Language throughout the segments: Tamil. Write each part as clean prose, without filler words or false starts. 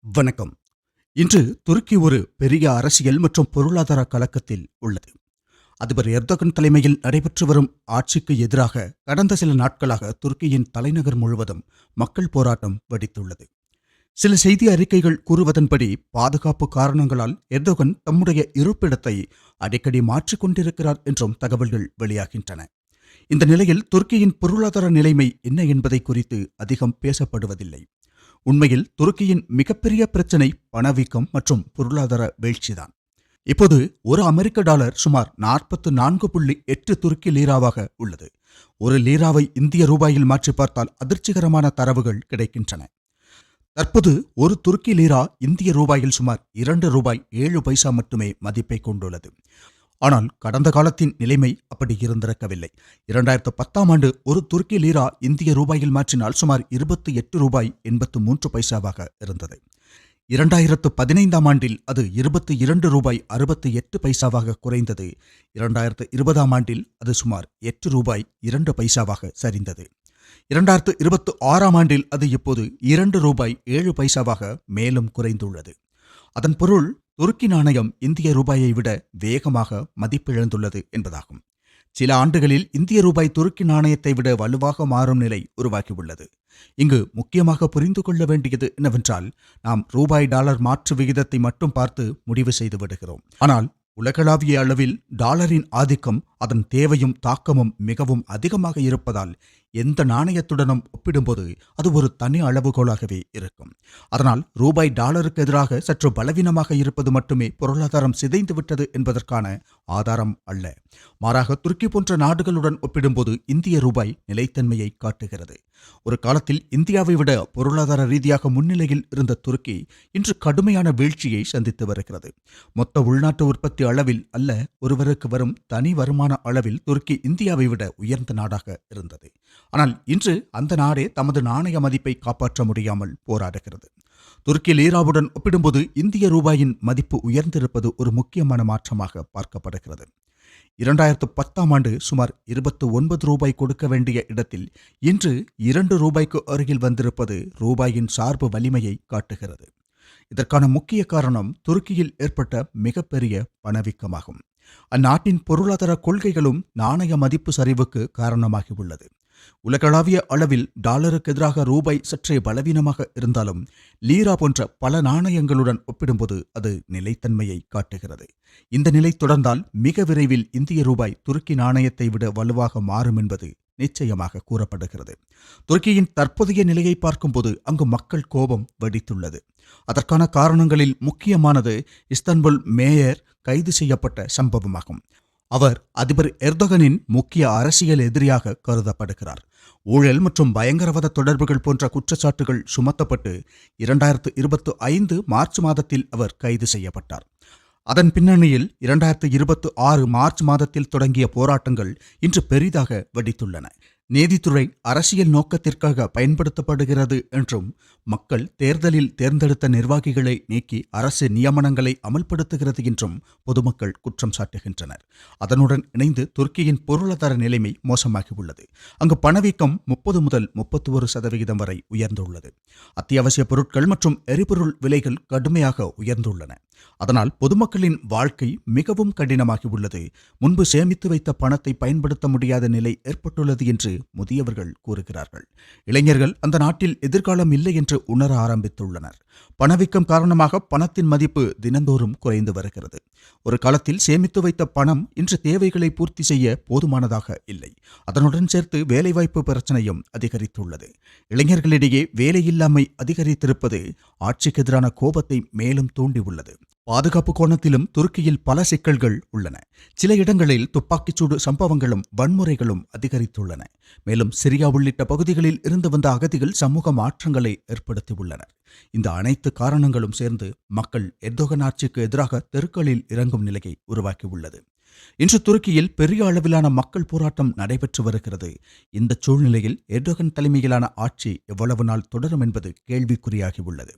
வணக்கம். இன்று துருக்கி ஒரு பெரிய அரசியல் மற்றும் பொருளாதார கலக்கத்தில் உள்ளது. அதிபர் எர்டோகன் தலைமையில் நடைபெற்று வரும் ஆட்சிக்கு எதிராக கடந்த சில நாட்களாக துருக்கியின் தலைநகர் முழுவதும் மக்கள் போராட்டம் வெடித்துள்ளது. சில செய்தி அறிக்கைகள் கூறுவதன்படி பாதுகாப்பு காரணங்களால் எர்டோகன் தம்முடைய இருப்பிடத்தை அடிக்கடி மாற்றிக் கொண்டிருக்கிறார் என்றும் தகவல்கள் வெளியாகின்றன. இந்த நிலையில் துருக்கியின் பொருளாதார நிலைமை என்ன என்பதை குறித்து அதிகம் பேசப்படுவதில்லை. உண்மையில் துருக்கியின் மிகப்பெரிய பிரச்சனை பணவீக்கம் மற்றும் பொருளாதார வீழ்ச்சிதான். இப்போது ஒரு அமெரிக்க டாலர் சுமார் 44.8 துருக்கி லீராவாக உள்ளது. ஒரு லீராவை இந்திய ரூபாயில் மாற்றி பார்த்தால் அதிர்ச்சிகரமான தரவுகள் கிடைக்கின்றன. தற்போது ஒரு துருக்கி லீரா இந்திய ரூபாயில் சுமார் 2 ரூபாய் 7 பைசா மட்டுமே மதிப்பை கொண்டுள்ளது. ஆனால் கடந்த காலத்தின் நிலைமை அப்படி இருந்திருக்கவில்லை. 2010ஆம் ஆண்டு ஒரு துருக்கி லீரா இந்திய ரூபாயில் மாற்றினால் சுமார் 28 ரூபாய் 83 பைசாவாக இருந்தது. 2015ஆம் ஆண்டில் அது 22 ரூபாய் 68 பைசாவாக குறைந்தது. 2020ஆம் ஆண்டில் அது சுமார் 8 ரூபாய் 2 பைசாவாக சரிந்தது. 2026ஆம் ஆண்டில் அது இப்போது 2 ரூபாய் 7 பைசாவாக மேலும் குறைந்துள்ளது. அதன் பொருள் துருக்கி நாணயம் இந்திய ரூபாயை விட வேகமாக மதிப்பிழந்துள்ளது என்பதாகும். சில ஆண்டுகளில் இந்திய ரூபாய் துருக்கி நாணயத்தை விட வலுவாக மாறும் நிலை உருவாகியுள்ளது. இங்கு முக்கியமாக புரிந்து கொள்ள வேண்டியது என்னவென்றால், நாம் ரூபாய் டாலர் மாற்று விகிதத்தை மட்டும் பார்த்து முடிவு செய்து விடுகிறோம். ஆனால் உலகளாவிய அளவில் டாலரின் ஆதிக்கம், அதன் தேவையும் தாக்கமும் மிகவும் அதிகமாக இருப்பதால் எந்த நாணயத்துடனும் ஒப்பிடும்போது அது ஒரு தனி அளவுகோலாகவே இருக்கும். அதனால் ரூபாய் டாலருக்கு எதிராக சற்று பலவீனமாக இருப்பது மட்டுமே பொருளாதாரம் சிதைந்து விட்டது என்பதற்கான ஆதாரம் அல்ல. மாறாக துருக்கி போன்ற நாடுகளுடன் ஒப்பிடும்போது இந்திய ரூபாய் நிலைத்தன்மையை காட்டுகிறது. ஒரு காலத்தில் இந்தியாவை விட பொருளாதார ரீதியாக முன்னிலையில் இருந்த துருக்கி இன்று கடுமையான வீழ்ச்சியை சந்தித்து வருகிறது. மொத்த உள்நாட்டு உற்பத்தி அளவில் அல்ல, ஒருவருக்கு வரும் தனி வருமான அளவில் துருக்கி இந்தியாவை விட உயர்ந்த நாடாக இருந்தது. ஆனால் இன்று அந்த நாடே தமது நாணய மதிப்பை காப்பாற்ற முடியாமல் போராடுகிறது. துருக்கி லீராவுடன் ஒப்பிடும்போது இந்திய ரூபாயின் மதிப்பு உயர்ந்திருப்பது ஒரு முக்கியமான மாற்றமாக பார்க்கப்படுகிறது. 2010ஆம் ஆண்டு சுமார் 29 ரூபாய் கொடுக்க வேண்டிய இடத்தில் இன்று 2 ரூபாய்க்கு அருகில் வந்திருப்பது ரூபாயின் சார்பு வலிமையை காட்டுகிறது. இதற்கான முக்கிய காரணம் துருக்கியில் ஏற்பட்ட மிகப்பெரிய பணவீக்கமாகும். அந்நாட்டின் பொருளாதார கொள்கைகளும் நாணய மதிப்பு சரிவுக்கு காரணமாகியுள்ளது. உலகளாவிய அளவில் டாலருக்கு எதிராக ரூபாய் சற்றே பலவீனமாக இருந்தாலும் லீரா போன்ற பல நாணயங்களுடன் ஒப்பிடும்போது அது நிலைத்தன்மையை காட்டுகிறது. இந்த நிலை தொடர்ந்தால் மிக விரைவில் இந்திய ரூபாய் துருக்கி நாணயத்தை விட வலுவாக மாறும் என்பது நிச்சயமாக கூறப்படுகிறது. துருக்கியின் தற்போதைய நிலையை பார்க்கும்போது அங்கு மக்கள் கோபம் வெடித்துள்ளது. அதற்கான காரணங்களில் முக்கியமானது இஸ்தான்புல் மேயர் கைது செய்யப்பட்ட சம்பவமாகும். அவர் அதிபர் எர்டோகனின் முக்கிய அரசியல் எதிரியாக கருதப்படுகிறார். ஊழல் மற்றும் பயங்கரவாத தொடர்புகள் போன்ற குற்றச்சாட்டுகள் சுமத்தப்பட்டு 2025 மார்ச் மாதத்தில் அவர் கைது செய்யப்பட்டார். அதன் பின்னணியில் 2026 மார்ச் மாதத்தில் தொடங்கிய போராட்டங்கள் இன்று பெரிதாக வெடித்துள்ளன. நீதித்துறை அரசியல் நோக்கத்திற்காக பயன்படுத்தப்படுகிறது என்றும், மக்கள் தேர்தலில் தேர்ந்தெடுத்த நிர்வாகிகளை நீக்கி அரசு நியமனங்களை அமல்படுத்துகிறது என்றும் பொதுமக்கள் குற்றம் சாட்டுகின்றனர். அதனுடன் இணைந்து துருக்கியின் பொருளாதார நிலைமை மோசமாகியுள்ளது. அங்கு பணவீக்கம் 30 முதல் 31% வரை உயர்ந்துள்ளது. அத்தியாவசிய பொருட்கள் மற்றும் எரிபொருள் விலைகள் கடுமையாக உயர்ந்துள்ளன. அதனால் பொதுமக்களின் வாழ்க்கை மிகவும் கடினமாகியுள்ளது. முன்பு சேமித்து வைத்த பணத்தை பயன்படுத்த முடியாத நிலை ஏற்பட்டுள்ளது என்று முதியவர்கள் கூறுகிறார்கள். இளைஞர்கள் அந்த நாட்டில் எதிர்காலம் இல்லை என்று உணர ஆரம்பித்துள்ளனர். பணவீக்கம் காரணமாக பணத்தின் மதிப்பு தினந்தோறும் குறைந்து வருகிறது. ஒரு காலத்தில் சேமித்து வைத்த பணம் இன்று தேவைகளை பூர்த்தி செய்ய போதுமானதாக இல்லை. அதனுடன் சேர்த்து வேலைவாய்ப்பு பிரச்சனையும் அதிகரித்துள்ளது. இளைஞர்களிடையே வேலையில்லாமை அதிகரித்திருப்பது ஆட்சிக்கு எதிரான கோபத்தை மேலும் தூண்டியுள்ளது. பாதுகாப்பு கோணத்திலும் துருக்கியில் பல சிக்கல்கள் உள்ளன. சில இடங்களில் துப்பாக்கிச்சூடு சம்பவங்களும் வன்முறைகளும் அதிகரித்துள்ளன. மேலும் சிரியா உள்ளிட்ட பகுதிகளில் இருந்து வந்த அகதிகள் சமூக மாற்றங்களை ஏற்படுத்தியுள்ளனர். இந்த அனைத்து காரணங்களும் சேர்ந்து மக்கள் எர்டோகன் ஆட்சிக்கு எதிராக தெருக்களில் இறங்கும் நிலையை உருவாக்கியுள்ளது. இன்று துருக்கியில் பெரிய அளவிலான மக்கள் போராட்டம் நடைபெற்று வருகிறது. இந்த சூழ்நிலையில் எர்டோகன் தலைமையிலான ஆட்சி எவ்வளவு நாள் தொடரும் என்பது கேள்விக்குறியாகியுள்ளது.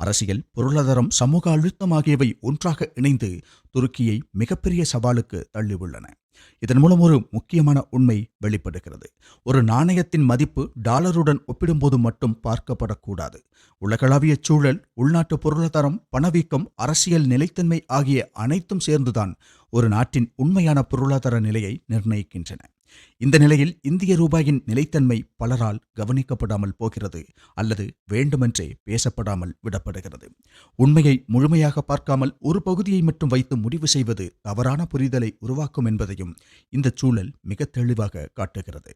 அரசியல், பொருளாதாரம், சமூக அழுத்தம் ஆகியவை ஒன்றாக இணைந்து துருக்கியை மிகப்பெரிய சவாலுக்கு தள்ளியுள்ளன. இதன் மூலம் ஒரு முக்கியமான உண்மை வெளிப்படுகிறது. ஒரு நாணயத்தின் மதிப்பு டாலருடன் ஒப்பிடும்போது மட்டும் பார்க்கப்படக்கூடாது. உலகளாவிய சூழல், உள்நாட்டு பொருளாதாரம், பணவீக்கம், அரசியல் நிலைத்தன்மை ஆகிய அனைத்தும் சேர்ந்துதான் ஒரு நாட்டின் உண்மையான பொருளாதார நிலையை நிர்ணயிக்கின்றன. இந்த நிலையில் இந்திய ரூபாயின் நிலைத்தன்மை பலரால் கவனிக்கப்படாமல் போகிறது, அல்லது வேண்டுமென்றே பேசப்படாமல் விடப்படுகிறது. உண்மையை முழுமையாக பார்க்காமல் ஒரு பகுதியை மட்டும் வைத்து முடிவு செய்வது தவறான புரிதலை உருவாக்கும் என்பதையும் இந்த சூழல் மிக தெளிவாக காட்டுகிறது.